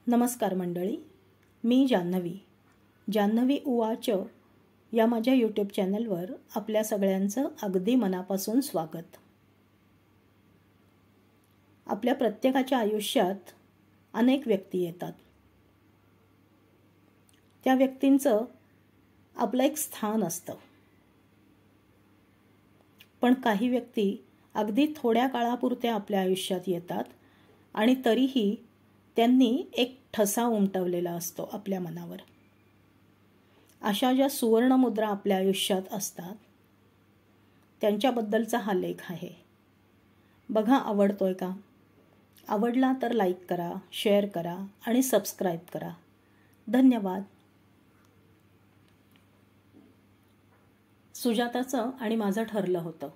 नमस्कार मंडळी, मी जान्हवी उवाच या माझ्या यूट्यूब चॅनलवर आपल्या सगळ्यांचं अगदी मनापासून स्वागत. आपल्या प्रत्येकाच्या आयुष्यात अनेक व्यक्ती येतात. त्या व्यक्तींचं आपलं एक स्थान असतं. पण काही व्यक्ती अगदी थोड्या काळापुरत्या आपल्या आयुष्यात येतात आणि तरीही त्यांनी एक ठसा उमटवलेला असतो आपल्या मनावर. अशा ज्या सुवर्णमुद्रा आपल्या आयुष्यात असतात त्यांच्याबद्दलचा हा लेख आहे. बघा, आवडतोय का? आवडला तर लाईक करा, शेअर करा आणि सबस्क्राईब करा. धन्यवाद. सुजाताचं आणि माझं ठरलं होतं.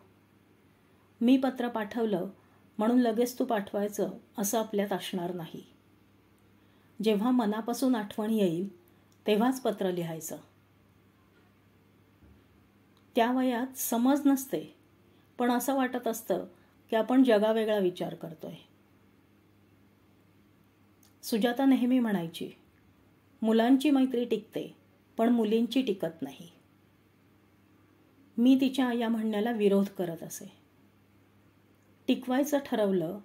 मी पत्र पाठवलं म्हणून लगेच तू पाठवायचं असं आपल्यात असणार नाही. जेव्हा मनापासून आठवण येईल तेव्हाच पत्र लिहायचं. त्या वयात समज नसते, पण असं वाटत असतं की आपण जगावेगळा विचार करतोय. सुजाता नेहमी म्हणायची, मुलांची मैत्री टिकते पण मुलींची टिकत नाही. मी तिच्या या म्हणण्याला विरोध करत असे. टिकवायचं ठरवलं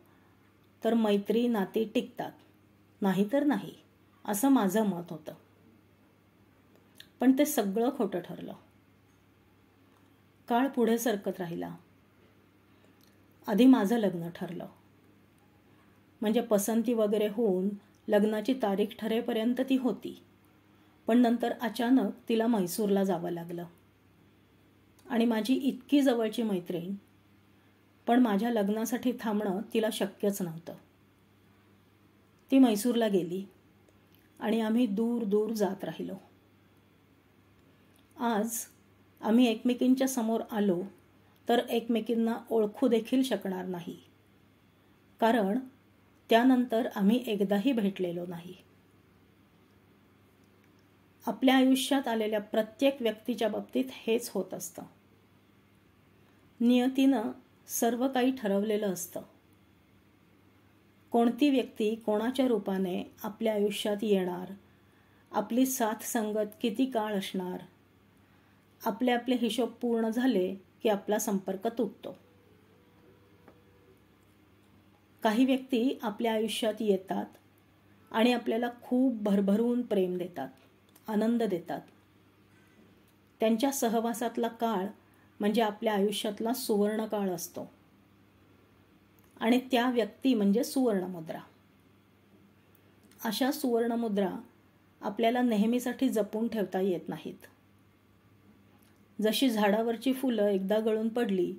तर मैत्री नाती टिकतात, नाहीतर नाही, असं माझं मत होतं. पण ते सगळं खोटं ठरलं. काळ पुढे सरकत राहिला. आधी माझं लग्न ठरलं. म्हणजे पसंती वगैरे होऊन लग्नाची तारीख ठरेपर्यंत ती होती. पण नंतर अचानक तिला म्हैसूरला जावं लागलं. आणि माझी इतकी जवळची मैत्रीण, पण माझ्या लग्नासाठी थांबणं तिला शक्यच नव्हतं. ती म्हैसूरला गेली आणि आम्ही दूर दूर जात राहिलो. आज आम्ही एकमेकींच्या समोर आलो तर एकमेकींना ओळखू देखील शकणार नाही, कारण त्यानंतर आम्ही एकदाही भेटलेलो नाही. आपल्या आयुष्यात आलेल्या प्रत्येक व्यक्तीच्या बाबतीत हेच होत असतं. नियतीनं सर्व काही ठरवलेलं असतं. कोणती व्यक्ती कोणाच्या रूपाने आपल्या आयुष्यात येणार, आपली साथ संगत किती काळ असणार, आपले हिशोब पूर्ण झाले की आपला संपर्क तुटतो. काही व्यक्ती आपल्या आयुष्यात येतात आणि आपल्याला खूप भरभरून प्रेम देतात, आनंद देतात. त्यांच्या सहवासातला काळ म्हणजे आपल्या आयुष्यातला सुवर्ण काळ असतो. आणि त्या व्यक्ती म्हणजे सुवर्णमुद्रा. अशा सुवर्णमुद्रा आपल्याला नेहमीसाठी जपून ठेवता येत नाहीत. जशी झाडावरची फुलं एकदा गळून पडली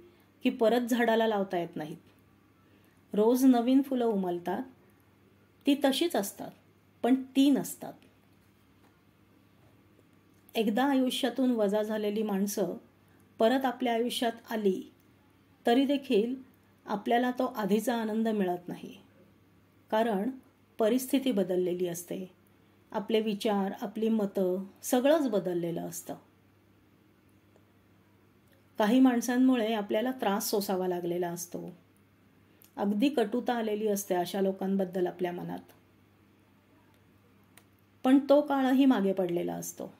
की परत झाडाला लावता येत नाहीत. रोज नवीन फुलं उमलतात. ती तशीच असतात, पण ती नसतात. एकदा आयुष्यातून वजा झालेली माणसं परत आपल्या आयुष्यात आली तरी देखील आपल्याला तो आधीचा आनंद मिळत नाही, कारण परिस्थिती बदललेली असते. आपले विचार, आपली मतं सगळंच बदललेलं असतं. काही माणसांमुळे आपल्याला त्रास सोसावा लागलेला असतो. अगदी कटुता आलेली असते अशा लोकांबद्दल आपल्या मनात. पण तो काळही मागे पडलेला असतो.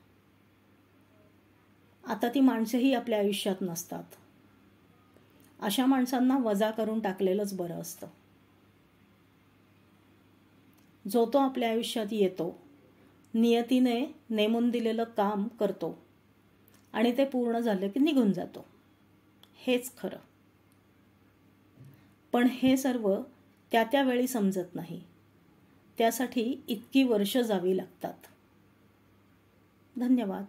आता ती माणसेही आपल्या आयुष्यात नसतात. अशा माणसांना वजा करून टाकलेलंच बरं असतं. जो तो आपल्या आयुष्यात येतो, नियतीने नेमून दिलेलं काम करतो आणि ते पूर्ण झालं की निघून जातो. हेच खरं. पण हे सर्व त्या वेळी समजत नाही. त्यासाठी इतकी वर्ष जावी लागतात. धन्यवाद.